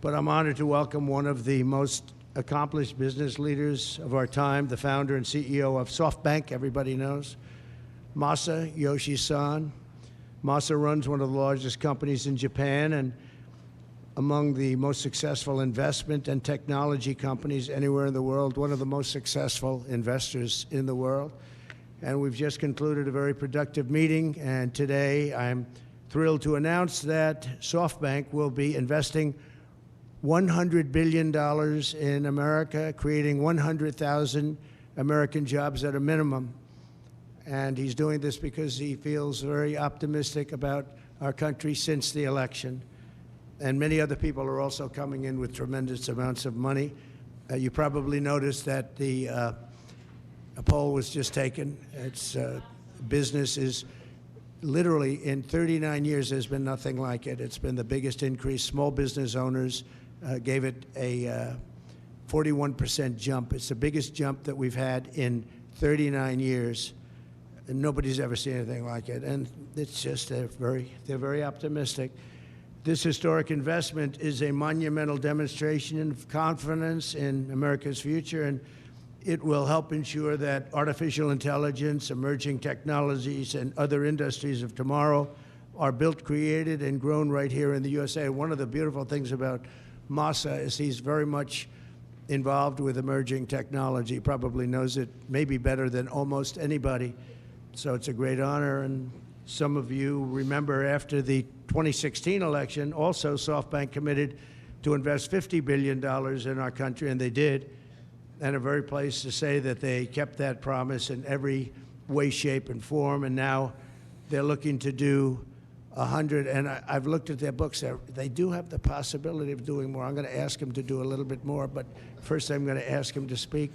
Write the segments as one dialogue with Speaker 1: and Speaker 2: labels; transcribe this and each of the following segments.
Speaker 1: but I'm honored to welcome one of the most accomplished business leaders of our time, the founder and CEO of SoftBank, everybody knows, Masayoshi Son. Masa runs one of the largest companies in Japan and among the most successful investment and technology companies anywhere in the world, one of the most successful investors in the world. And we've just concluded a very productive meeting, and today I'm thrilled to announce that SoftBank will be investing $100 billion in America, creating 100,000 American jobs at a minimum. And he's doing this because he feels very optimistic about our country since the election. And many other people are also coming in with tremendous amounts of money. You probably noticed that a poll was just taken. It's business is literally, in 39 years, there's been nothing like it. It's been the biggest increase. Small business owners gave it a 41% jump. It's the biggest jump that we've had in 39 years. And nobody's ever seen anything like it. And it's just, they're very optimistic. This historic investment is a monumental demonstration of confidence in America's future, and it will help ensure that artificial intelligence, emerging technologies, and other industries of tomorrow are built, created, and grown right here in the USA. One of the beautiful things about Masa is he's very much involved with emerging technology. He probably knows it maybe better than almost anybody. So it's a great honor. And some of you remember after the 2016 election, also SoftBank committed to invest $50 billion in our country, and they did. And are very pleased to say that they kept that promise in every way, shape, and form. And now they're looking to do 100. And I've looked at their books. They do have the possibility of doing more. I'm going to ask them to do a little bit more. But first, I'm going to ask them to speak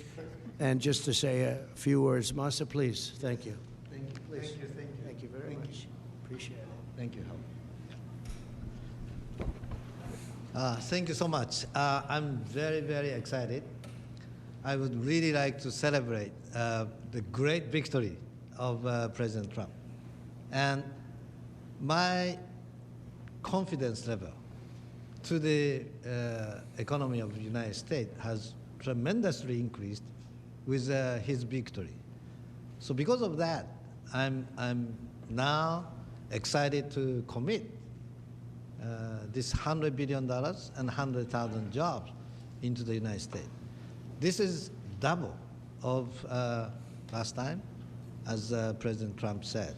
Speaker 1: and just to say a few words. Masa, please. Thank you.
Speaker 2: Thank you. Please. Thank you. Thank you.
Speaker 1: Thank you very much. Appreciate it.
Speaker 2: Thank you, Howard. Thank you so much. I'm very, very excited. I would really like to celebrate the great victory of President Trump. And my confidence level to the economy of the United States has tremendously increased with his victory. So because of that, I'm now excited to commit this $100 billion and 100,000 jobs into the United States. This is double of last time, as President Trump said.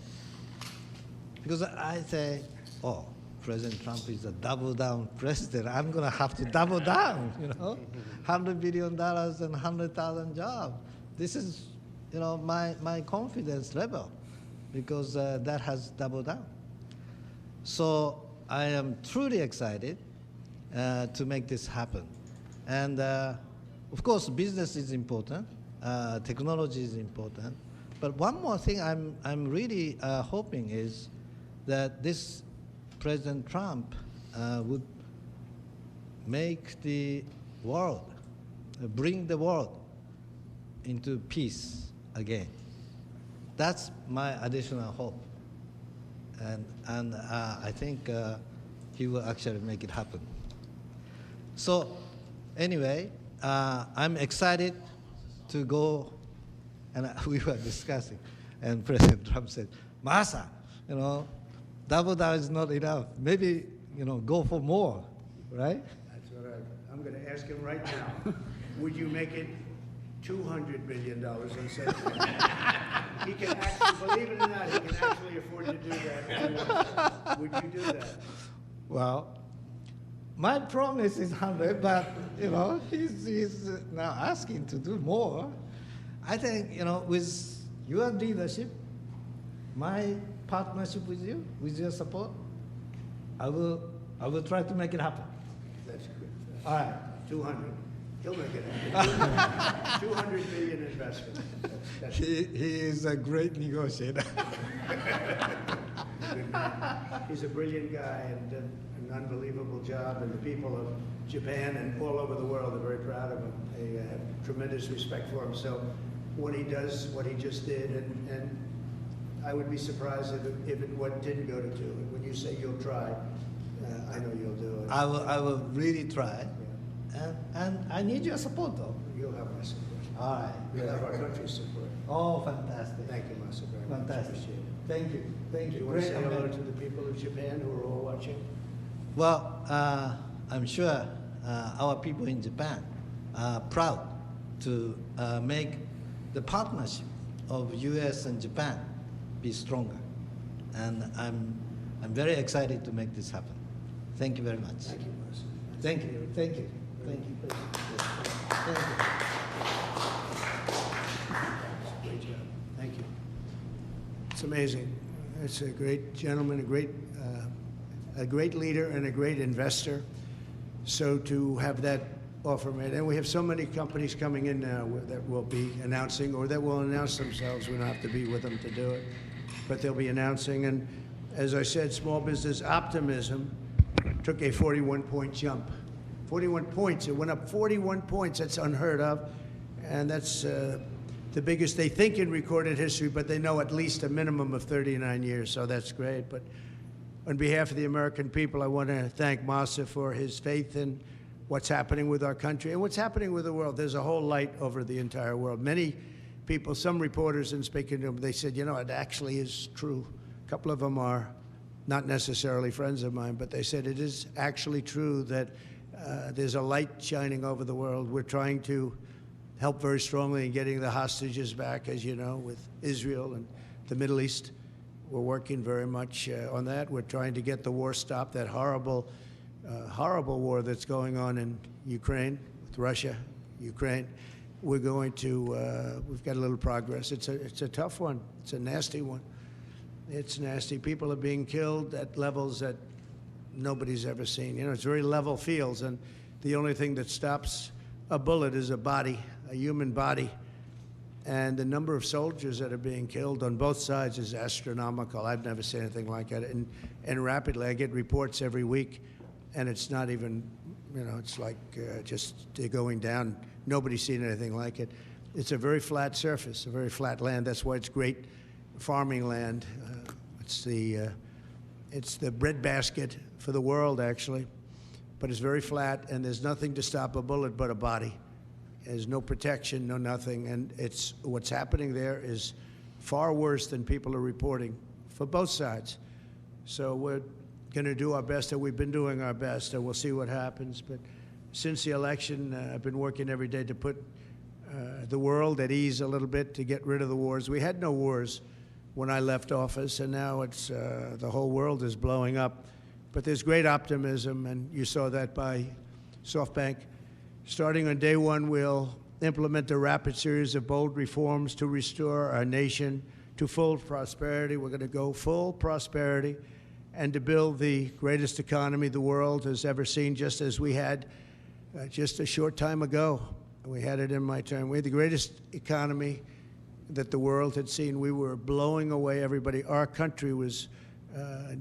Speaker 2: Because I say, oh, President Trump is a double-down president. I'm going to have to double down, you know, $100 billion and 100,000 jobs. This is, you know, my confidence level, because that has doubled down. So I am truly excited to make this happen. And of course, business is important, technology is important, but one more thing I'm really hoping is that this President Trump would make the world, bring the world into peace again. That's my additional hope, and I think he will actually make it happen. So anyway, I'm excited to go, and we were discussing, and President Trump said, Masa, you know, double down is not enough. Maybe, you know, go for more, right?
Speaker 1: That's what I'm going to ask him right now. Would you make it $200 billion instead of he can actually, believe it or not, he can actually afford to do that. Would you do that?
Speaker 2: Well, my promise is 100, but, you know, he's now asking to do more. I think, you know, with your leadership, my partnership with you, with your support, I will try to make it happen.
Speaker 1: That's good.
Speaker 2: All right.
Speaker 1: 200. He'll make it happen. 200 billion investment.
Speaker 2: He is a great negotiator.
Speaker 1: He's a brilliant guy and did an unbelievable job, and the people of Japan and all over the world are very proud of him. They have tremendous respect for him. So when he does what he just did, and I would be surprised if it didn't go to 2. When you say you'll try, I know you'll do it.
Speaker 2: I will really try. And I need your support, though.
Speaker 1: You'll have my support.
Speaker 2: All right.
Speaker 1: You'll have our country's support.
Speaker 2: Oh, fantastic.
Speaker 1: Thank you, Masa, very much.
Speaker 2: Fantastic.
Speaker 1: Appreciate it.
Speaker 2: Thank you. Thank you.
Speaker 1: Do you want to
Speaker 2: Great
Speaker 1: say hello
Speaker 2: event.
Speaker 1: to the people of Japan who are all watching?
Speaker 2: Well, I'm sure our people in Japan are proud to make the partnership of U.S. and Japan be stronger. And I'm very excited to make this happen. Thank you very much.
Speaker 1: Thank you, Masa.
Speaker 2: Thank you. Thank you. Thank you. Thank you.
Speaker 1: Great job. Thank you. It's amazing. It's a great gentleman, a great leader, and a great investor. So to have that offer made, and we have so many companies coming in now that will be announcing, or that will announce themselves. We don't have to be with them to do it, but they'll be announcing. And as I said, small business optimism took a 41-point jump. 41 points. It went up 41 points. That's unheard of. And that's the biggest they think in recorded history, but they know at least a minimum of 39 years. So that's great. But on behalf of the American people, I want to thank Masa for his faith in what's happening with our country and what's happening with the world. There's a whole light over the entire world. Many people, some reporters, in speaking to them, they said, you know, it actually is true. A couple of them are not necessarily friends of mine, but they said it is actually true that there's a light shining over the world. We're trying to help very strongly in getting the hostages back, as you know, with Israel and the Middle East. We're working very much on that. We're trying to get the war stopped, that horrible war that's going on in Ukraine, with Russia, Ukraine. We're going to, we've got a little progress. It's a tough one. It's a nasty one. It's nasty. People are being killed at levels that nobody's ever seen. You know, it's very level fields, and the only thing that stops a bullet is a body, a human body. And the number of soldiers that are being killed on both sides is astronomical. I've never seen anything like it. And rapidly, I get reports every week, and it's not even, you know, it's like just they're going down. Nobody's seen anything like it. It's a very flat surface, a very flat land. That's why it's great farming land. It's the breadbasket for the world, actually. But it's very flat, and there's nothing to stop a bullet but a body. There's no protection, no nothing. And it's what's happening there is far worse than people are reporting for both sides. So we're going to do our best, and we've been doing our best, and we'll see what happens. But since the election, I've been working every day to put the world at ease a little bit, to get rid of the wars. We had no wars when I left office, and now it's the whole world is blowing up. But there's great optimism, and you saw that by SoftBank. Starting on day one, we'll implement a rapid series of bold reforms to restore our nation to full prosperity. We're going to go full prosperity and to build the greatest economy the world has ever seen, just as we had just a short time ago. We had it in my term. We had the greatest economy that the world had seen. We were blowing away everybody. Our country was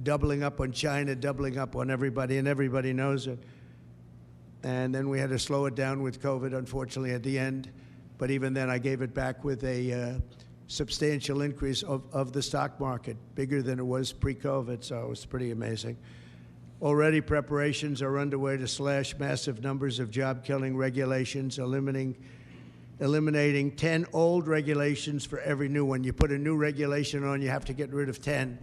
Speaker 1: doubling up on China, doubling up on everybody, and everybody knows it. And then we had to slow it down with COVID, unfortunately, at the end. But even then, I gave it back with a substantial increase of the stock market, bigger than it was pre-COVID, so it was pretty amazing. Already preparations are underway to slash massive numbers of job-killing regulations, eliminating 10 old regulations for every new one. You put a new regulation on, you have to get rid of 10,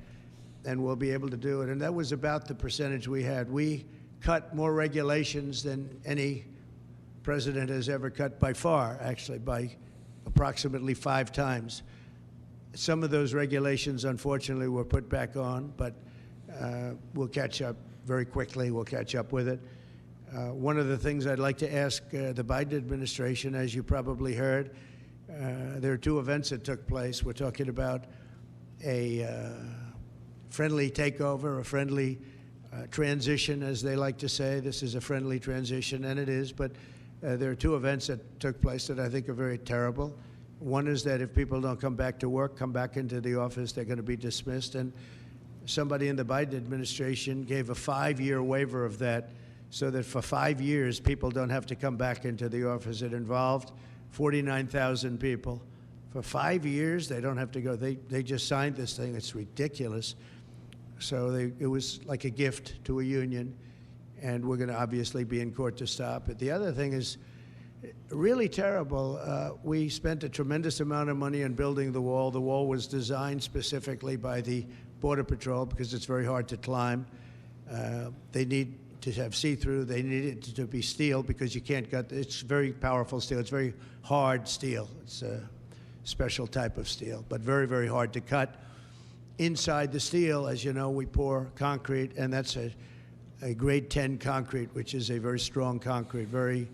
Speaker 1: and we'll be able to do it. And that was about the percentage we had. We cut more regulations than any president has ever cut, by far, actually, by approximately 5 times. Some of those regulations, unfortunately, were put back on, but we'll catch up very quickly. We'll catch up with it. One of the things I'd like to ask the Biden administration, as you probably heard, there are 2 events that took place. We're talking about a friendly takeover, a friendly transition, as they like to say. This is a friendly transition, and it is, but there are 2 events that took place that I think are very terrible. One is that if people don't come back to work, come back into the office, they're going to be dismissed. And somebody in the Biden administration gave a 5-year waiver of that, so that for 5 years, people don't have to come back into the office. It involved 49,000 people. For 5 years, they don't have to go. They just signed this thing. It's ridiculous. So it was like a gift to a union, and we're going to obviously be in court to stop it. The other thing is really terrible. We spent a tremendous amount of money on building the wall. The wall was designed specifically by the Border Patrol because it's very hard to climb. They need to have see-through. They need it to be steel because you can't cut. It's very powerful steel. It's very hard steel. It's a special type of steel, but very, very hard to cut. Inside the steel, as you know, we pour concrete, and that's a grade 10 concrete, which is a very strong concrete, very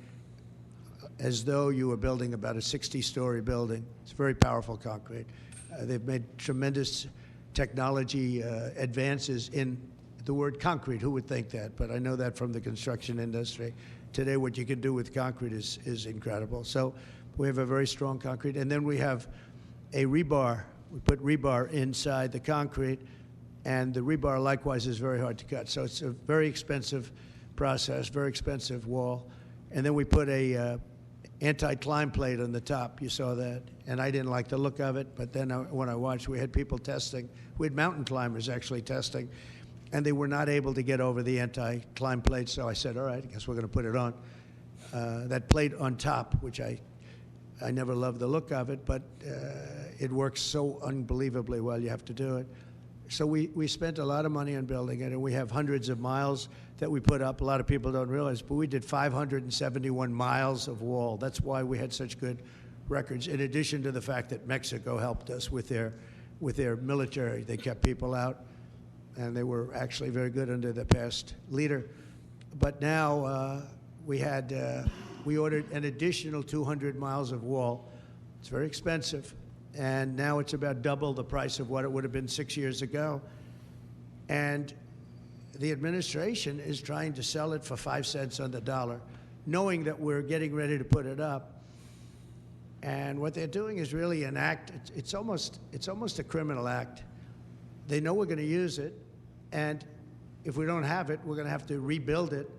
Speaker 1: as though you were building about a 60-story building. It's very powerful concrete. They've made tremendous technology advances in the word concrete. Who would think that? But I know that from the construction industry. Today, what you can do with concrete is incredible. So we have a very strong concrete. And then we have a rebar. We put rebar inside the concrete, and the rebar likewise is very hard to cut. So it's a very expensive process, very expensive wall. And then we put a anti-climb plate on the top. You saw that. And I didn't like the look of it, but then when I watched, we had people testing. We had mountain climbers actually testing, and they were not able to get over the anti-climb plate. So I said, all right, I guess we're going to put it on. That plate on top, which I never loved the look of it, but it works so unbelievably well, you have to do it. So we spent a lot of money on building it, and we have hundreds of miles that we put up. A lot of people don't realize, but we did 571 miles of wall. That's why we had such good records, in addition to the fact that Mexico helped us with their military. They kept people out, and they were actually very good under the past leader. But now we ordered an additional 200 miles of wall. It's very expensive, and now it's about double the price of what it would have been 6 years ago. And the administration is trying to sell it for 5 cents on the dollar, knowing that we're getting ready to put it up. And what they're doing is really an act. It's almost a criminal act. They know we're going to use it, and if we don't have it, we're going to have to rebuild it,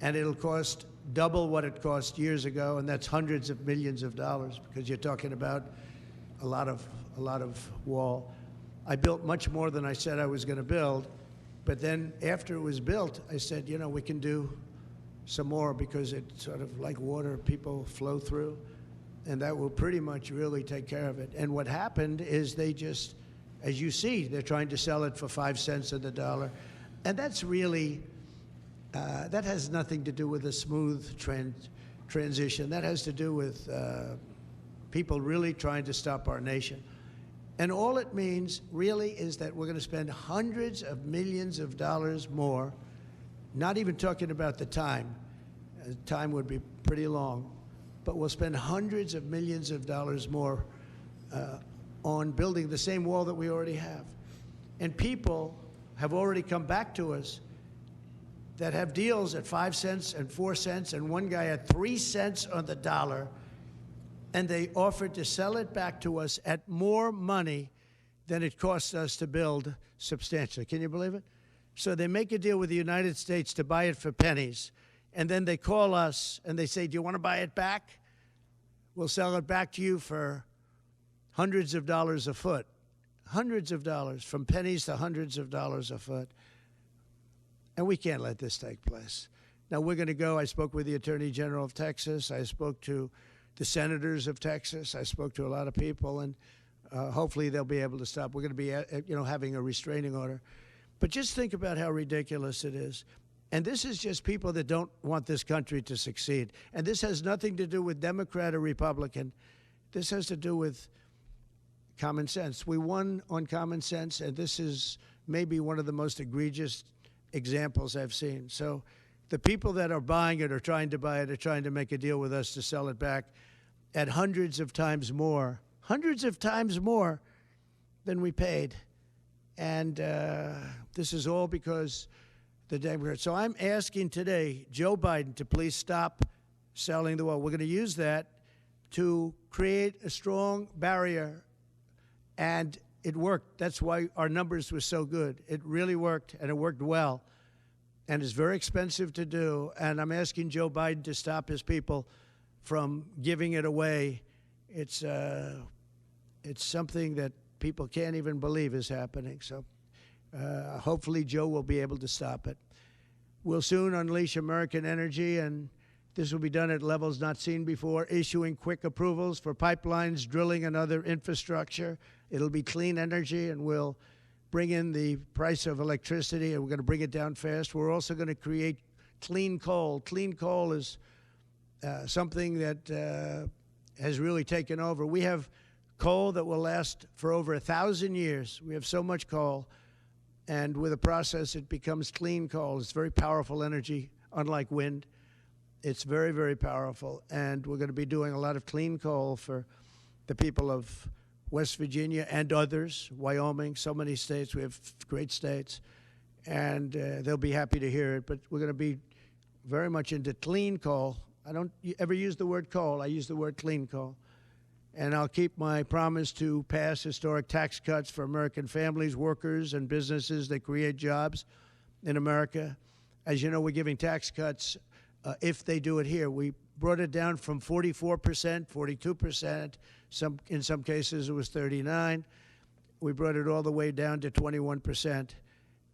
Speaker 1: and it'll cost double what it cost years ago, and that's hundreds of millions of dollars, because you're talking about a lot of wall. I built much more than I said I was going to build, but then after it was built, I said, you know, we can do some more because it's sort of like water, people flow through, and that will pretty much really take care of it. And what happened is they just, as you see, they're trying to sell it for 5 cents on the dollar, and that's really, that has nothing to do with a smooth transition. That has to do with people really trying to stop our nation. And all it means really is that we're going to spend hundreds of millions of dollars more, not even talking about the time. Time would be pretty long, but we'll spend hundreds of millions of dollars more on building the same wall that we already have. And people have already come back to us that have deals at 5 cents and 4 cents, and one guy at 3 cents on the dollar, and they offered to sell it back to us at more money than it cost us to build substantially. Can you believe it? So they make a deal with the United States to buy it for pennies, and then they call us and they say, do you want to buy it back? We'll sell it back to you for hundreds of dollars a foot. Hundreds of dollars, from pennies to hundreds of dollars a foot. And we can't let this take place. Now, we're going to go. I spoke with the Attorney General of Texas. I spoke to the senators of Texas. I spoke to a lot of people, and hopefully they'll be able to stop. We're going to be, having a restraining order. But just think about how ridiculous it is. And this is just people that don't want this country to succeed. And this has nothing to do with Democrat or Republican. This has to do with common sense. We won on common sense, and this is maybe one of the most egregious examples I've seen. So the people that are buying it or trying to buy it are trying to make a deal with us to sell it back at hundreds of times more than we paid. And this is all because the Democrats. So I'm asking today Joe Biden to please stop selling the wall. We're going to use that to create a strong barrier, and it worked. That's why our numbers were so good. It really worked, and it worked well. And it's very expensive to do. And I'm asking Joe Biden to stop his people from giving it away. It's something that people can't even believe is happening. So Hopefully, Joe will be able to stop it. We'll soon unleash American energy, and this will be done at levels not seen before, issuing quick approvals for pipelines, drilling, and other infrastructure. It'll be clean energy, and we'll bring in the price of electricity, and we're going to bring it down fast. We're also going to create clean coal. Clean coal is something that has really taken over. We have coal that will last for over 1,000 years. We have so much coal, and with a process, it becomes clean coal. It's very powerful energy, unlike wind. It's very, very powerful, and we're going to be doing a lot of clean coal for the people of West Virginia and others, Wyoming, so many states. We have great states, and they'll be happy to hear it. But we're going to be very much into clean coal. I don't ever use the word coal. I use the word clean coal. And I'll keep my promise to pass historic tax cuts for American families, workers, and businesses that create jobs in America. As you know, we're giving tax cuts if they do it here. We brought it down from 44%, 42%. In some cases, it was 39%. We brought it all the way down to 21%.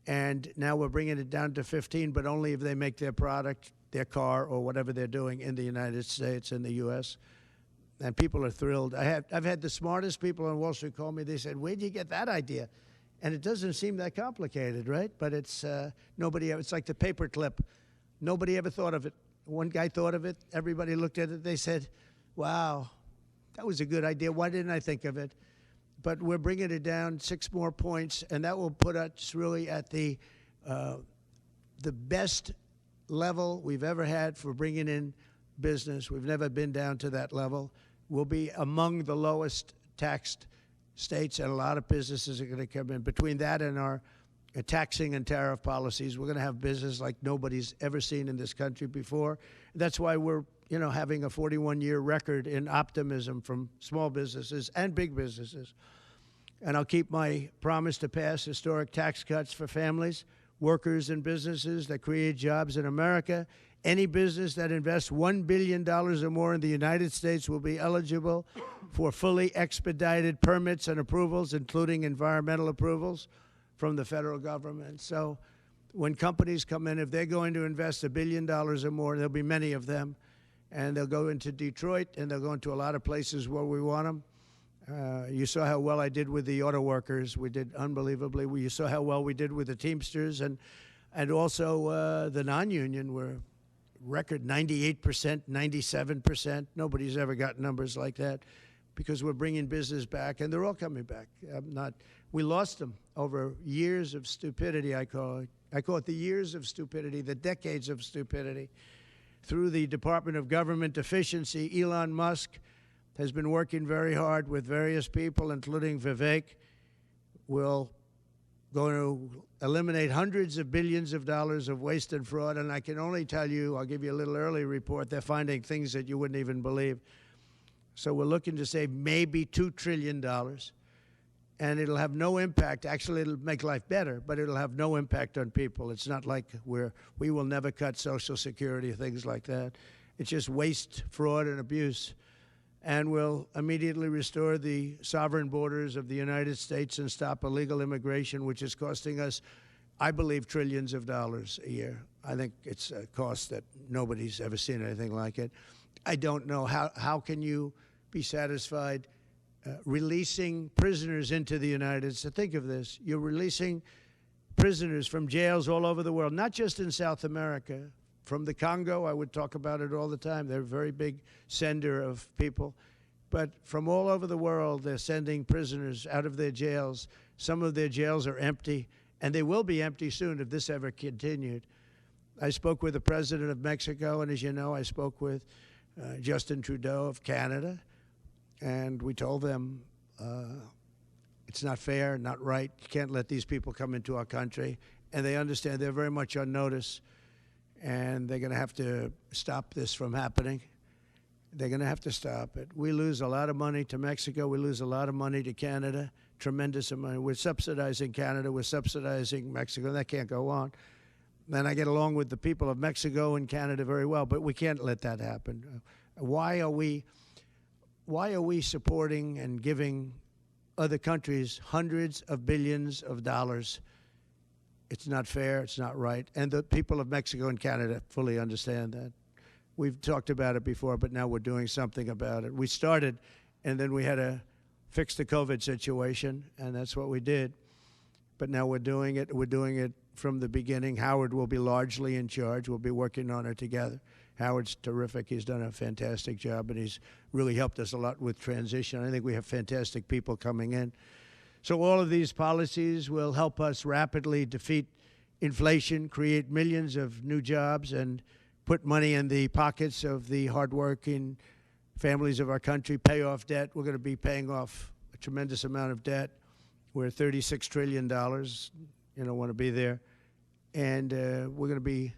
Speaker 1: And now we're bringing it down to 15%, but only if they make their product, their car, or whatever they're doing in the United States, in the U.S., and people are thrilled. I've had the smartest people on Wall Street call me. They said, "Where'd you get that idea?" And it doesn't seem that complicated, right? But it's nobody. It's like the paperclip. Nobody ever thought of it. One guy thought of it. Everybody looked at it. They said, "Wow, that was a good idea. Why didn't I think of it?" But we're bringing it down 6 more points, and that will put us really at the best level we've ever had for bringing in business. We've never been down to that level. We'll be among the lowest taxed states, and a lot of businesses are going to come in. Between that and our taxing and tariff policies, we're going to have business like nobody's ever seen in this country before. That's why we're, having a 41-year record in optimism from small businesses and big businesses. And I'll keep my promise to pass historic tax cuts for families, workers, and businesses that create jobs in America. Any business that invests $1 billion or more in the United States will be eligible for fully expedited permits and approvals, including environmental approvals from the federal government. So when companies come in, if they're going to invest $1 billion or more, there'll be many of them, and they'll go into Detroit, and they'll go into a lot of places where we want them. You saw how well I did with the auto workers. We did unbelievably. You saw how well we did with the Teamsters, and also the non-union were record 98%, 97%. Nobody's ever got numbers like that because we're bringing business back, and they're all coming back. We lost them over years of stupidity, I call it. I call it the years of stupidity, the decades of stupidity. Through the Department of Government Efficiency, Elon Musk has been working very hard with various people, including Vivek. We'll going to eliminate hundreds of billions of dollars of waste and fraud. And I can only tell you, I'll give you a little early report, they're finding things that you wouldn't even believe. So we're looking to save maybe $2 trillion. And it'll have no impact. Actually, it'll make life better, but it'll have no impact on people. It's not like we will never cut Social Security or things like that. It's just waste, fraud, and abuse. And we'll immediately restore the sovereign borders of the United States and stop illegal immigration, which is costing us, I believe, trillions of dollars a year. I think it's a cost that nobody's ever seen anything like it. I don't know how can you be satisfied releasing prisoners into the United States. Think of this. You're releasing prisoners from jails all over the world, not just in South America. From the Congo, I would talk about it all the time. They're a very big sender of people. But from all over the world, they're sending prisoners out of their jails. Some of their jails are empty, and they will be empty soon if this ever continued. I spoke with the president of Mexico, and as you know, I spoke with Justin Trudeau of Canada, and we told them it's not fair, not right. You can't let these people come into our country. And they understand. They're very much on notice. And they're going to have to stop this from happening. They're going to have to stop it. We lose a lot of money to Mexico. We lose a lot of money to Canada, tremendous amount. We're subsidizing Canada. We're subsidizing Mexico. That can't go on. And I get along with the people of Mexico and Canada very well, but we can't let that happen. Why are we supporting and giving other countries hundreds of billions of dollars It's not fair. It's not right. And the people of Mexico and Canada fully understand that. We've talked about it before, but now we're doing something about it. We started, and then we had to fix the COVID situation, and that's what we did. But now we're doing it. We're doing it from the beginning. Howard will be largely in charge. We'll be working on it together. Howard's terrific. He's done a fantastic job, and he's really helped us a lot with transition. I think we have fantastic people coming in. So all of these policies will help us rapidly defeat inflation, create millions of new jobs, and put money in the pockets of the hardworking families of our country, pay off debt. We're going to be paying off a tremendous amount of debt. We're $36 trillion. You don't want to be there. And we're going to be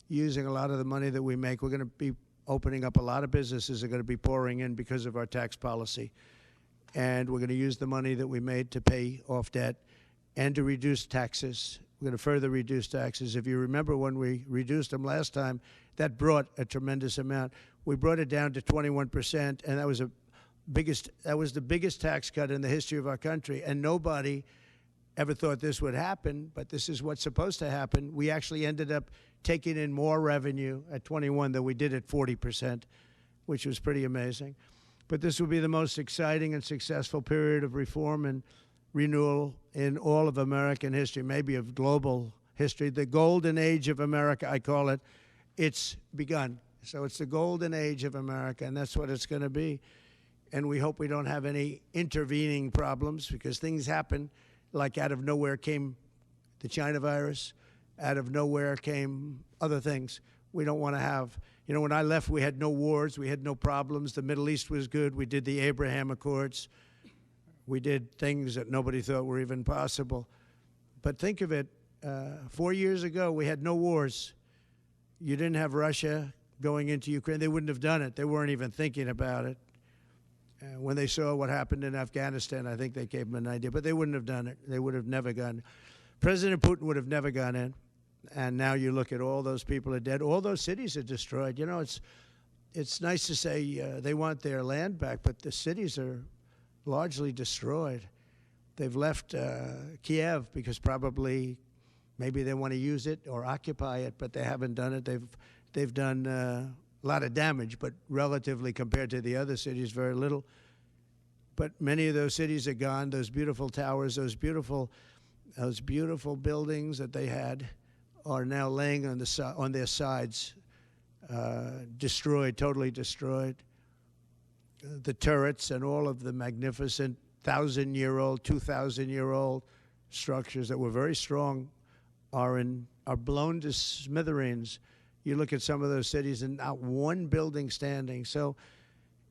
Speaker 1: using a lot of the money that we make. We're going to be opening up a lot of businesses that are going to be pouring in because of our tax policy. And we're going to use the money that we made to pay off debt and to reduce taxes. We're going to further reduce taxes. If you remember when we reduced them last time, that brought a tremendous amount. We brought it down to 21%, and that was the biggest tax cut in the history of our country. And nobody ever thought this would happen, but this is what's supposed to happen. We actually ended up taking in more revenue at 21 than we did at 40%, which was pretty amazing. But this will be the most exciting and successful period of reform and renewal in all of American history, maybe of global history. The golden age of America, I call it. It's begun. So it's the golden age of America, and that's what it's going to be. And we hope we don't have any intervening problems, because things happen. Like out of nowhere came the China virus. Out of nowhere came other things we don't want to have. You know, when I left, we had no wars. We had no problems. The Middle East was good. We did the Abraham Accords. We did things that nobody thought were even possible. But think of it, 4 years ago, we had no wars. You didn't have Russia going into Ukraine. They wouldn't have done it. They weren't even thinking about it. When they saw what happened in Afghanistan, I think they gave them an idea. But they wouldn't have done it. They would have never gone. President Putin would have never gone in. And now you look at all those people are dead. All those cities are destroyed. You know, it's nice to say they want their land back, but the cities are largely destroyed. They've left Kiev because probably maybe they want to use it or occupy it, but they haven't done it. They've done a lot of damage, but relatively compared to the other cities, very little. But many of those cities are gone. Those beautiful towers, those beautiful buildings that they had are now laying on their sides, destroyed, totally destroyed. The turrets and all of the magnificent 1,000-year-old, 2,000-year-old structures that were very strong are blown to smithereens. You look at some of those cities and not one building standing. So,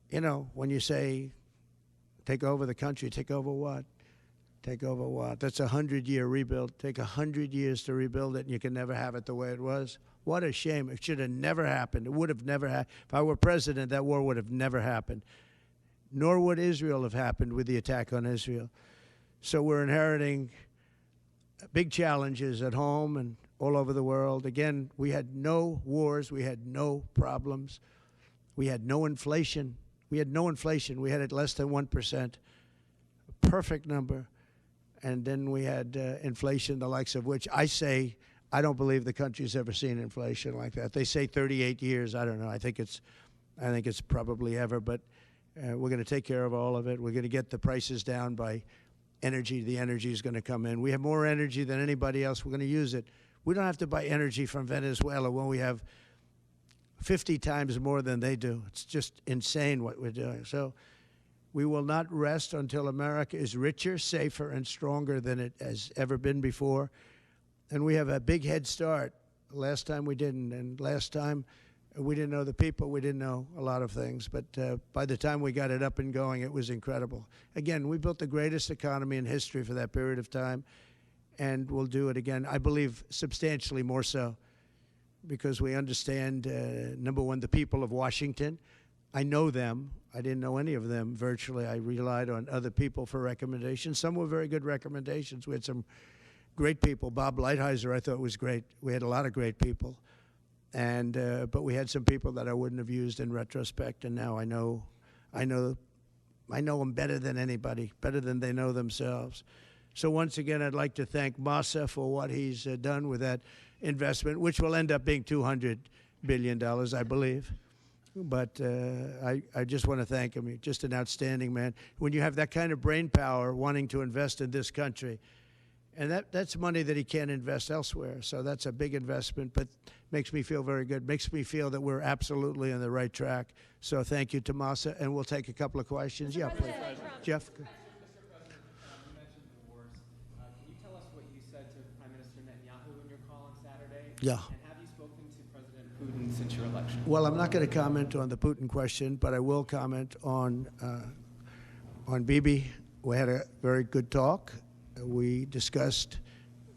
Speaker 1: you know, when you say take over the country, take over what? Take over what? That's a 100-year rebuild. Take 100 years to rebuild it, and you can never have it the way it was. What a shame. It should have never happened. It would have never happened. If I were president, that war would have never happened. Nor would Israel have happened with the attack on Israel. So we're inheriting big challenges at home and all over the world. Again, we had no wars. We had no problems. We had no inflation. We had it less than 1%. A perfect number. And then we had inflation, the likes of which I don't believe the country's ever seen inflation like that. They say 38 years. I don't know. I think it's probably ever. But we're going to take care of all of it. We're going to get the prices down by energy. The energy is going to come in. We have more energy than anybody else. We're going to use it. We don't have to buy energy from Venezuela when we have 50 times more than they do. It's just insane what we're doing. So we will not rest until America is richer, safer, and stronger than it has ever been before. And we have a big head start. Last time we didn't. And last time we didn't know the people. We didn't know a lot of things. But by the time we got it up and going, it was incredible. Again, we built the greatest economy in history for that period of time. And we'll do it again. I believe substantially more so, because we understand, number one, the people of Washington. I know them. I didn't know any of them virtually. I relied on other people for recommendations. Some were very good recommendations. We had some great people. Bob Lighthizer, I thought was great. We had a lot of great people. And but we had some people that I wouldn't have used in retrospect, and now I know them better than anybody, better than they know themselves. So once again, I'd like to thank Masa for what he's done with that investment, which will end up being $200 billion, I believe. But I just want to thank him. He's just an outstanding man. When you have that kind of brain power wanting to invest in this country, and that's money that he can't invest elsewhere. So that's a big investment, but makes me feel very good. Makes me feel that we're absolutely on the right track. So thank you to Masa, and we'll take a couple of questions. Yeah, please. Jeff.
Speaker 3: Mr. President, you mentioned the wars. Can you tell us what you said to Prime Minister Netanyahu in your call on Saturday?
Speaker 1: Yeah.
Speaker 3: And have you spoken to President Putin since your election?
Speaker 1: Well, I'm not going to comment on the Putin question, but I will comment on Bibi. We had a very good talk. We discussed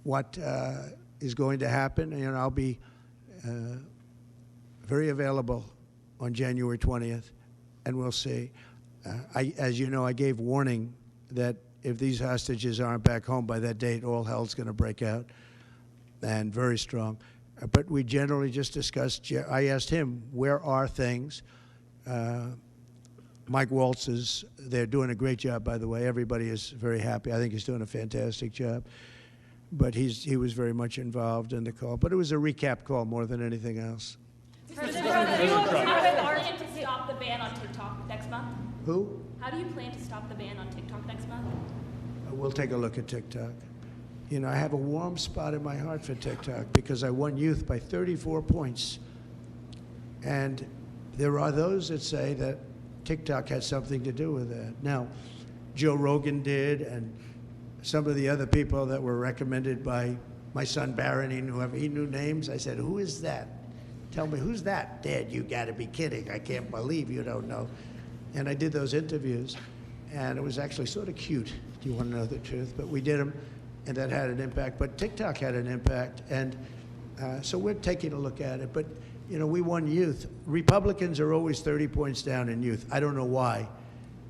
Speaker 1: what is going to happen, and I'll be very available on January 20th, and we'll see. As you know, I gave warning that if these hostages aren't back home by that date, all hell's going to break out, and very strong. But we generally just discussed. I asked him, where are things? Mike Waltz they're doing a great job, by the way. Everybody is very happy. I think he's doing a fantastic job. But he was very much involved in the call. But it was a recap call more than anything else.
Speaker 4: President Trump, do you plan to stop the ban on TikTok next month?
Speaker 1: Who?
Speaker 4: How do you plan to stop the ban on TikTok next month?
Speaker 1: We'll take a look at TikTok. You know, I have a warm spot in my heart for TikTok because I won youth by 34 points. And there are those that say that TikTok had something to do with that. Now, Joe Rogan did, and some of the other people that were recommended by my son Barron, he knew names. I said, who is that? Tell me, who's that? Dad, you got to be kidding. I can't believe you don't know. And I did those interviews, and it was actually sort of cute. Do you want to know the truth? But we did them, and that had an impact. But TikTok had an impact, and so we're taking a look at it. But you know, we won youth. Republicans are always 30 points down in youth. I don't know why,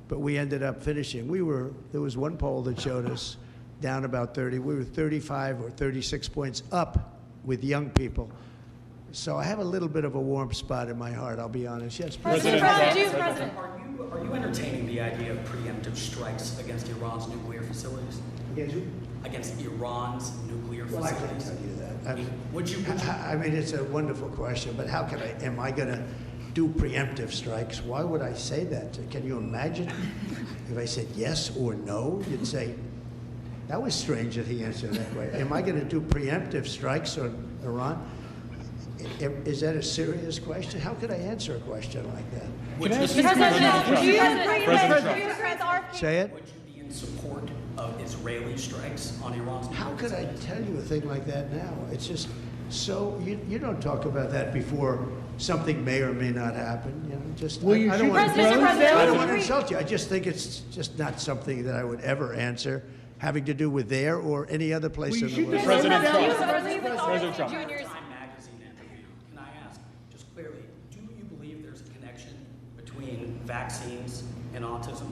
Speaker 1: but we ended up finishing. There was one poll that showed us down about 30. We were 35 or 36 points up with young people. So I have a little bit of a warm spot in my heart, I'll be honest. Yes,
Speaker 5: President, are you entertaining the idea of preemptive strikes against Iran's nuclear facilities?
Speaker 1: Against who?
Speaker 5: Against Iran's nuclear
Speaker 1: Well, I
Speaker 5: facilities?
Speaker 1: can't tell you that. I mean,
Speaker 5: Would you?
Speaker 1: I mean, it's a wonderful question, but how can am I going to do preemptive strikes? Why would I say that? Can you imagine if I said yes or no? You'd say, that was strange that he answered that way. Am I going to do preemptive strikes on Iran? Is that a serious question? How could I answer a question like that? Say it.
Speaker 5: Would you be in support of Israeli strikes on Iran's nuclear
Speaker 1: How could I
Speaker 5: facilities?
Speaker 1: tell you a thing like that now? It's just so you don't talk about that before something may or may not happen. You know, just I don't want to insult you. I just think it's just not something that I would ever answer having to do with there or any other place in the world.
Speaker 6: President Trump.
Speaker 4: President
Speaker 6: Trump.
Speaker 5: Time magazine interview. Can I ask, just clearly, do you believe there's a connection between vaccines and autism?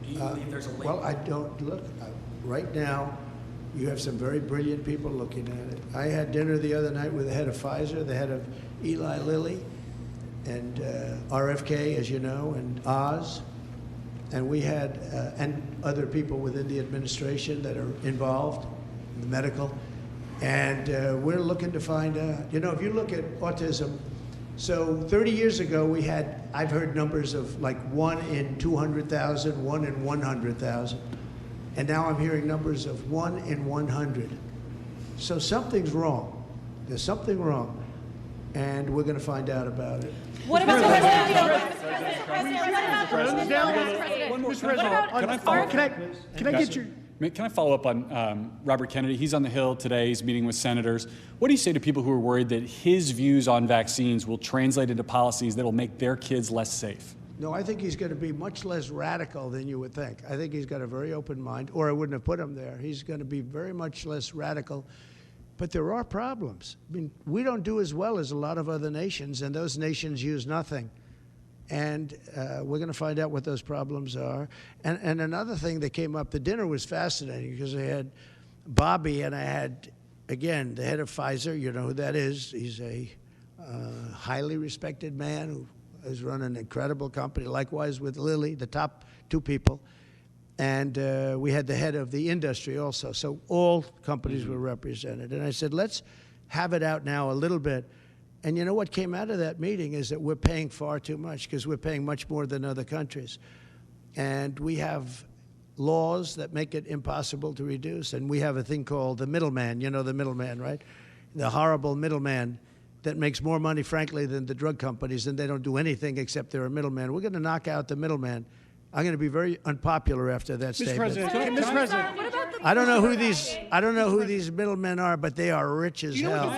Speaker 5: Do you believe there's a link?
Speaker 1: Well, I don't look. Right now, you have some very brilliant people looking at it. I had dinner the other night with the head of Pfizer, the head of Eli Lilly, and RFK, as you know, and Oz. And we had, and other people within the administration that are involved, the medical. And we're looking to find out, you know, if you look at autism, so 30 years ago I've heard numbers of like 1 in 200,000, 1 in 100,000. And now I'm hearing numbers of 1 in 100. So something's wrong. There's something wrong. And we're going to find out about it.
Speaker 4: What about
Speaker 6: Can I follow up on Robert Kennedy? He's on the Hill today. He's meeting with senators. What do you say to people who are worried that his views on vaccines will translate into policies that will make their kids less safe?
Speaker 1: No, I think he's going to be much less radical than you would think. I think he's got a very open mind, or I wouldn't have put him there. He's going to be very much less radical. But there are problems. I mean, we don't do as well as a lot of other nations, and those nations use nothing. And we're going to find out what those problems are. And another thing that came up, the dinner was fascinating because I had Bobby and I had, again, the head of Pfizer. You know who that is. He's a highly respected man who has run an incredible company, likewise with Lilly, the top two people. And we had the head of the industry also. So all companies were represented. And I said, let's have it out now a little bit. And you know what came out of that meeting is that we're paying far too much, because we're paying much more than other countries. And we have laws that make it impossible to reduce. And we have a thing called the middleman. You know the middleman, right? The horrible middleman that makes more money, frankly, than the drug companies, and they don't do anything except they're a middleman. We're going to knock out the middleman. I'm going to be very unpopular after that statement.
Speaker 7: Mr. President,
Speaker 1: I don't know who these middlemen are, but they are rich as hell.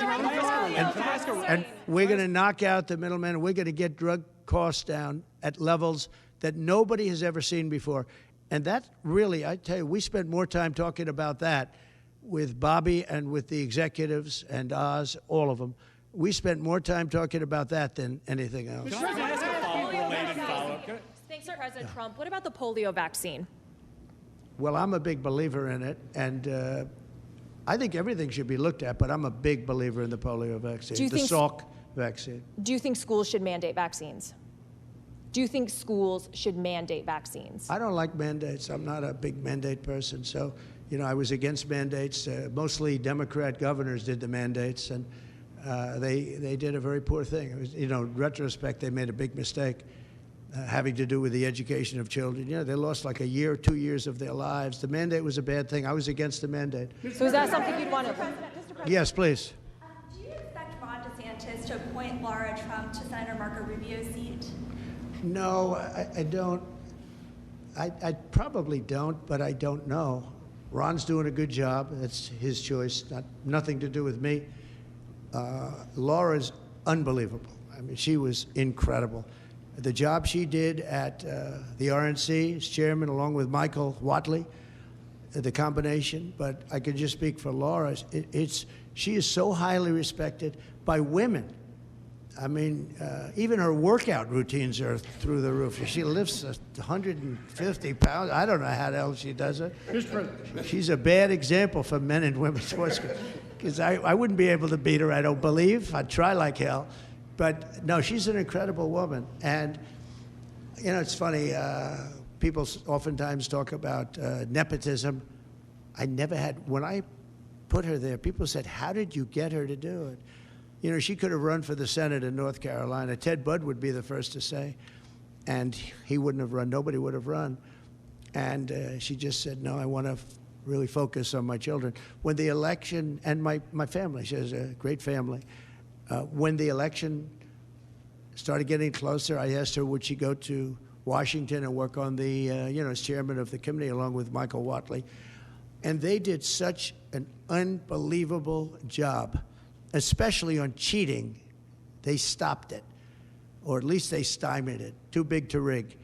Speaker 1: And we're going to knock out the middlemen. We're going to get drug costs down at levels that nobody has ever seen before. And that really, I tell you, we spent more time talking about that with Bobby and with the executives and Oz, all of them. We spent more time talking about that than anything else.
Speaker 4: Thanks, President Trump. What about the polio vaccine?
Speaker 1: Well, I'm a big believer in it, and I think everything should be looked at, but I'm a big believer in the polio vaccine, the Salk vaccine.
Speaker 4: Do you think schools should mandate vaccines? Do you think schools should mandate vaccines?
Speaker 1: I don't like mandates. I'm not a big mandate person. So, you know, I was against mandates. Mostly Democrat governors did the mandates, and they did a very poor thing. It was, you know, in retrospect, they made a big mistake having to do with the education of children. You know, they lost like a year or 2 years of their lives. The mandate was a bad thing. I was against the mandate.
Speaker 4: So is that something you'd want to?
Speaker 8: Mr. President,
Speaker 1: Yes, please.
Speaker 8: do you expect Ron DeSantis to appoint Laura Trump to Senator Marco Rubio's seat?
Speaker 1: No, I don't. I probably don't, but I don't know. Ron's doing a good job. That's his choice, nothing to do with me. Laura's unbelievable. I mean, she was incredible. The job she did at the RNC as chairman, along with Michael Whatley, the combination. But I can just speak for Laura. She is so highly respected by women. I mean, even her workout routines are through the roof. She lifts 150 pounds. I don't know how the hell she does it. She's a bad example for men and women's sports, because I wouldn't be able to beat her, I don't believe. I'd try like hell. But no, she's an incredible woman. And, you know, it's funny, people oftentimes talk about nepotism. I never had, when I put her there, people said, how did you get her to do it? You know, she could have run for the Senate in North Carolina. Ted Budd would be the first to say. And he wouldn't have run. Nobody would have run. And she just said, no, I want to really focus on my children. When the election, and my family, she has a great family. When the election started getting closer, I asked her, would she go to Washington and work on the, you know, as chairman of the committee, along with Michael Whatley. And they did such an unbelievable job, especially on cheating. They stopped it, or at least they stymied it. Too big to rig.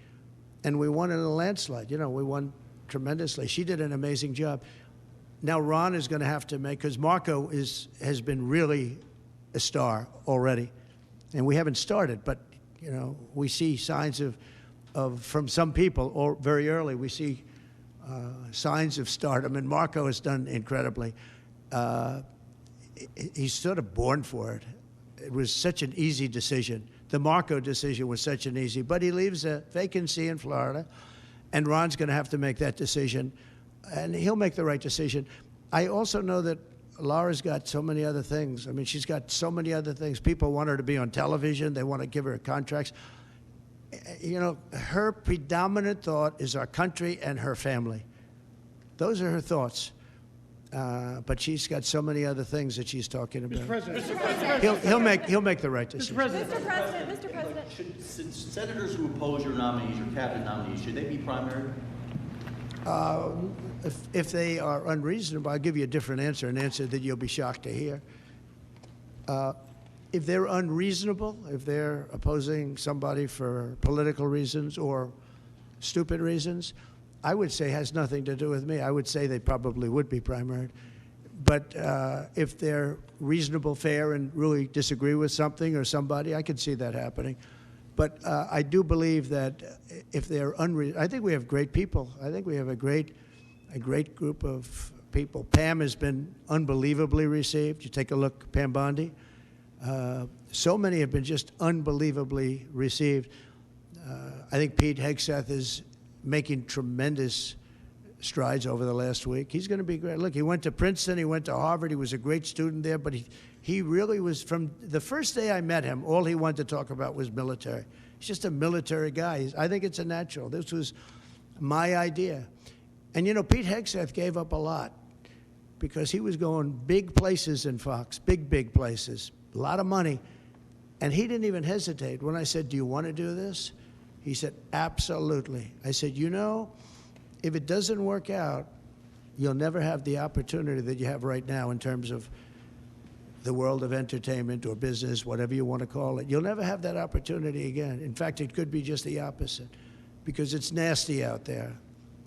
Speaker 1: And we won in a landslide. You know, we won tremendously. She did an amazing job. Now Ron is going to have to make, because Marco has been really a star already. And we haven't started, but, you know, we see signs of from some people, or very early, we see signs of stardom. And Marco has done incredibly. He's sort of born for it. It was such an easy decision. The Marco decision was such an easy, but he leaves a vacancy in Florida, and Ron's going to have to make that decision, and he'll make the right decision. I also know that Laura's got so many other things. I mean, she's got so many other things. People want her to be on television. They want to give her contracts. You know, her predominant thought is our country and her family. Those are her thoughts. But she's got so many other things that she's talking about.
Speaker 7: Mr. President.
Speaker 1: He'll make the right decision.
Speaker 7: Mr. President.
Speaker 8: Mr. President.
Speaker 9: Should senators who oppose your nominees, your cabinet nominees, should they be primary?
Speaker 1: If they are unreasonable, I'll give you a different answer, an answer that you'll be shocked to hear. If they're unreasonable, if they're opposing somebody for political reasons or stupid reasons, I would say has nothing to do with me. I would say they probably would be primaried. But if they're reasonable, fair, and really disagree with something or somebody, I could see that happening. But I do believe that if they're I think we have great people. I think we have a great group of people. Pam has been unbelievably received. You take a look, Pam Bondi. So many have been just unbelievably received. I think Pete Hegseth is making tremendous strides over the last week. He's going to be great. Look, he went to Princeton, he went to Harvard, he was a great student there, but he really was, from the first day I met him, all he wanted to talk about was military. He's just a military guy. I think it's a natural. This was my idea. And, you know, Pete Hegseth gave up a lot because he was going big places in Fox, big places, a lot of money. And he didn't even hesitate. When I said, do you want to do this? He said, absolutely. I said, you know, if it doesn't work out, you'll never have the opportunity that you have right now in terms of the world of entertainment or business, whatever you want to call it. You'll never have that opportunity again. In fact, it could be just the opposite because it's nasty out there.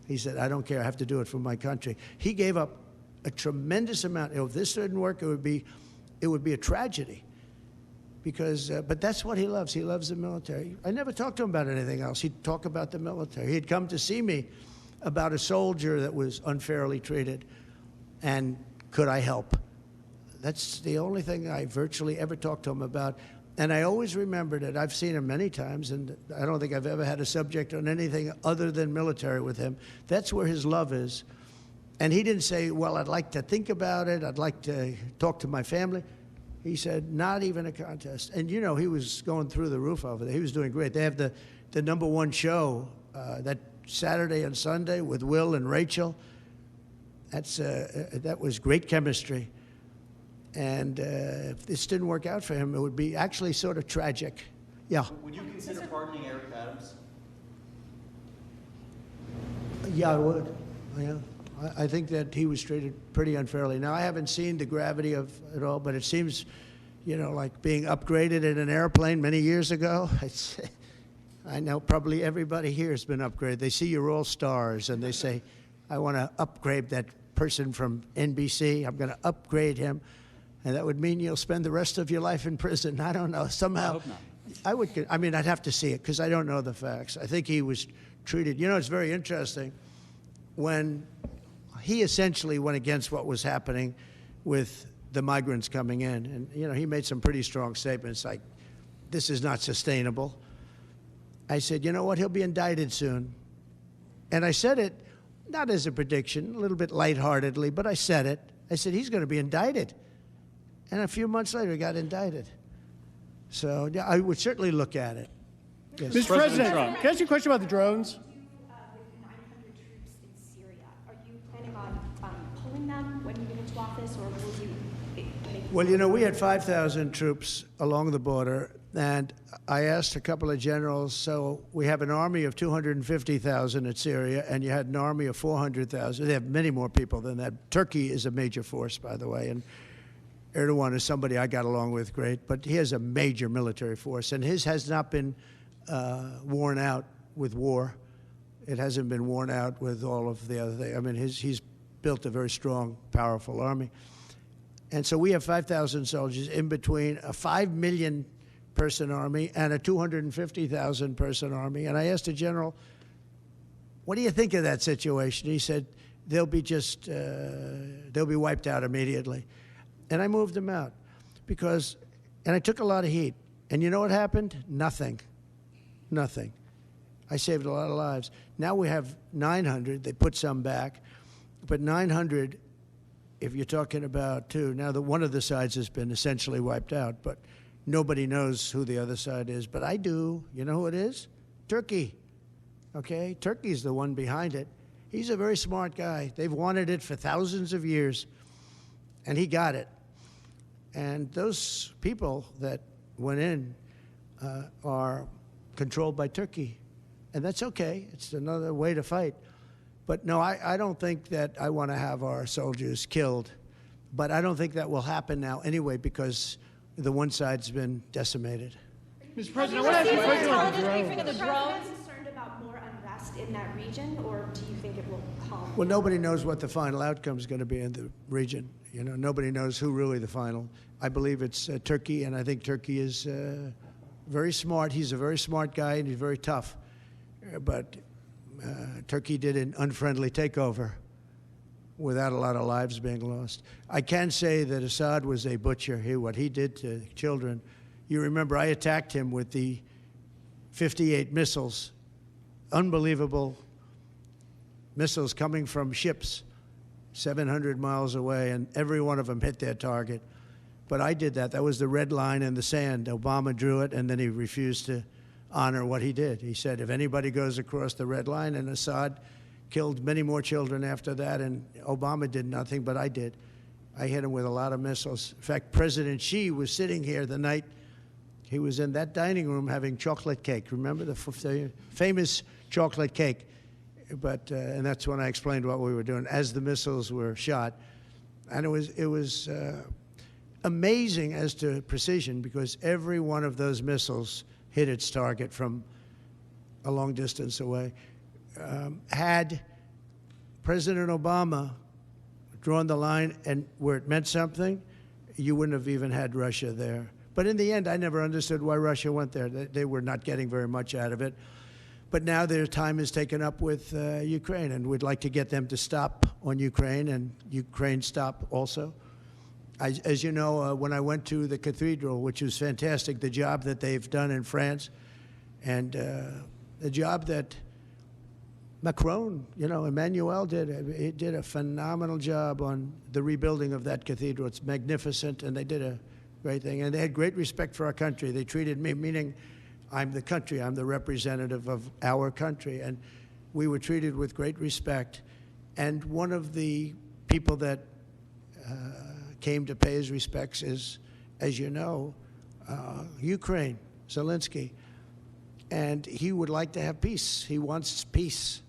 Speaker 1: He said, I don't care. I have to do it for my country. He gave up a tremendous amount. If this didn't work, it would be a tragedy. Because, but that's what he loves. He loves the military. I never talked to him about anything else. He'd talk about the military. He'd come to see me about a soldier that was unfairly treated, and could I help? That's the only thing I virtually ever talked to him about. And I always remembered it. I've seen him many times, and I don't think I've ever had a subject on anything other than military with him. That's where his love is. And he didn't say, well, I'd like to think about it. I'd like to talk to my family. He said, not even a contest. And, you know, he was going through the roof over there. He was doing great. They have the #1 show that Saturday and Sunday with Will and Rachel. That was great chemistry. And if this didn't work out for him, it would be actually sort of tragic. Yeah.
Speaker 9: Would you consider pardoning Eric Adams?
Speaker 1: Yeah, I would. Yeah. I think that he was treated pretty unfairly. Now, I haven't seen the gravity of it all, but it seems, you know, like being upgraded in an airplane many years ago. I know probably everybody here has been upgraded. They see you're all stars, and they say, I want to upgrade that person from NBC. I'm going to upgrade him. And that would mean you'll spend the rest of your life in prison. I don't know. Somehow,
Speaker 6: I hope not.
Speaker 1: I mean, I'd have to see it because I don't know the facts. I think he was treated. You know, it's very interesting. When he essentially went against what was happening with the migrants coming in, and, you know, he made some pretty strong statements like, this is not sustainable. I said, you know what? He'll be indicted soon. And I said it not as a prediction, a little bit lightheartedly, but I said it. I said, he's going to be indicted. And a few months later, he got indicted. So yeah, I would certainly look at it. Yes.
Speaker 7: Mr. President, can I ask you a question about the drones?
Speaker 10: With 900 troops in Syria, are you planning on pulling them when you get into office, or will you?
Speaker 1: Well, you know, we had 5,000 troops along the border, and I asked a couple of generals, so we have an army of 250,000 in Syria, and you had an army of 400,000. They have many more people than that. Turkey is a major force, by the way, and Erdogan is somebody I got along with great, but he has a major military force, and his has not been worn out with war. It hasn't been worn out with all of the other things. I mean, he's built a very strong, powerful army. And so we have 5,000 soldiers in between a 5 million person army and a 250,000 person army. And I asked the general, what do you think of that situation? He said, they'll be wiped out immediately. And I moved them out and I took a lot of heat. And you know what happened? Nothing. Nothing. I saved a lot of lives. Now we have 900. They put some back. But 900, if you're talking about two, now one of the sides has been essentially wiped out, but nobody knows who the other side is. But I do. You know who it is? Turkey. Okay? Turkey's the one behind it. He's a very smart guy. They've wanted it for thousands of years, and he got it. And those people that went in are controlled by Turkey. And that's okay. It's another way to fight. But no, I don't think that I want to have our soldiers killed. But I don't think that will happen now anyway because the one side's been decimated.
Speaker 7: Mr. President, I want to ask you a question about the drones.
Speaker 10: Are the president concerned about more unrest in that region, or do you think it will calm?
Speaker 1: Well, nobody knows what the final outcome is going to be in the region. You know, nobody knows who really the final. I believe it's Turkey, and I think Turkey is very smart. He's a very smart guy, and he's very tough. But Turkey did an unfriendly takeover without a lot of lives being lost. I can say that Assad was a butcher. What he did to children. You remember I attacked him with the 58 missiles. Unbelievable missiles coming from ships 700 miles away, and every one of them hit their target. But I did that. That was the red line in the sand. Obama drew it, and then he refused to honor what he did. He said, if anybody goes across the red line, and Assad killed many more children after that, and Obama did nothing, but I did. I hit him with a lot of missiles. In fact, President Xi was sitting here the night he was in that dining room having chocolate cake. Remember the famous chocolate cake? But and that's when I explained what we were doing as the missiles were shot. And it was amazing as to precision, because every one of those missiles hit its target from a long distance away. Had President Obama drawn the line and where it meant something, you wouldn't have even had Russia there. But in the end, I never understood why Russia went there. They were not getting very much out of it. But now their time is taken up with Ukraine, and we'd like to get them to stop on Ukraine, and Ukraine stop also. As you know, when I went to the cathedral, which was fantastic, the job that they've done in France, and the job that Macron, Emmanuel did a phenomenal job on the rebuilding of that cathedral. It's magnificent, and they did a great thing. And they had great respect for our country. They treated me, meaning I'm the country, I'm the representative of our country, and we were treated with great respect. And one of the people that came to pay his respects is, as you know, Ukraine, Zelensky. And he would like to have peace. He wants peace.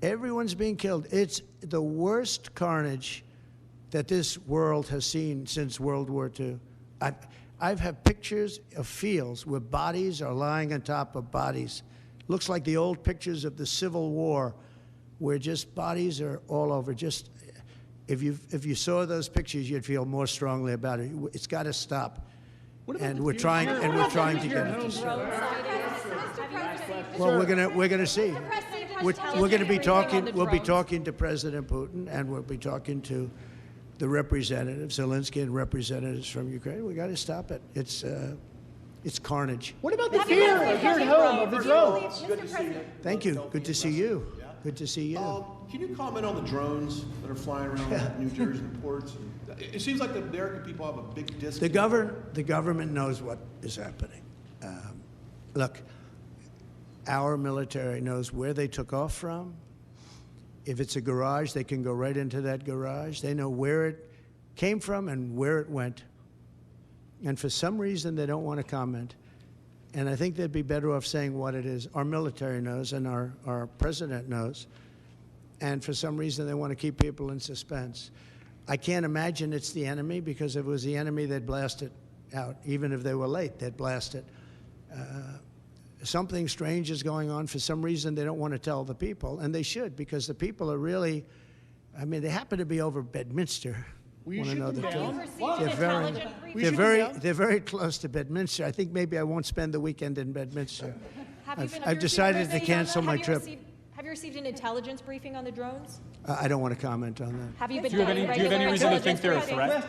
Speaker 1: Everyone's being killed. It's the worst carnage that this world has seen since World War II. I've had pictures of fields where bodies are lying on top of bodies. Looks like the old pictures of the Civil War, where just bodies are all over. Just if you saw those pictures, you'd feel more strongly about it. It's got to stop. And we're trying to get it to stop. Well, we're gonna see. We're going to be talking. We'll be talking to President Putin, and we'll be talking to the representatives, Zelensky and representatives from Ukraine. We got to stop it. It's carnage.
Speaker 7: What about the fear here at home of the drones?
Speaker 1: Thank you. Good to see you. Good to see you.
Speaker 9: Can you comment on the drones that are flying around New Jersey and ports? It seems like the American people have a big disconnect.
Speaker 1: The government knows what is happening. Look, our military knows where they took off from. If it's a garage, they can go right into that garage. They know where it came from and where it went. And for some reason, they don't want to comment. And I think they'd be better off saying what it is. Our military knows, and our president knows. And for some reason, they want to keep people in suspense. I can't imagine it's the enemy, because if it was the enemy, they'd blast it out. Even if they were late, they'd blast it. Something strange is going on. For some reason, they don't want to tell the people, and they should, because the people are really, they happen to be over Bedminster.
Speaker 7: Will you shoot them down?
Speaker 1: They're very close to Bedminster. I think maybe I won't spend the weekend in Bedminster. I've decided to cancel my trip.
Speaker 4: Have you received an intelligence briefing on the drones?
Speaker 1: I don't want to comment on that.
Speaker 4: Have you been?
Speaker 6: Do you have any reason to think they're a threat?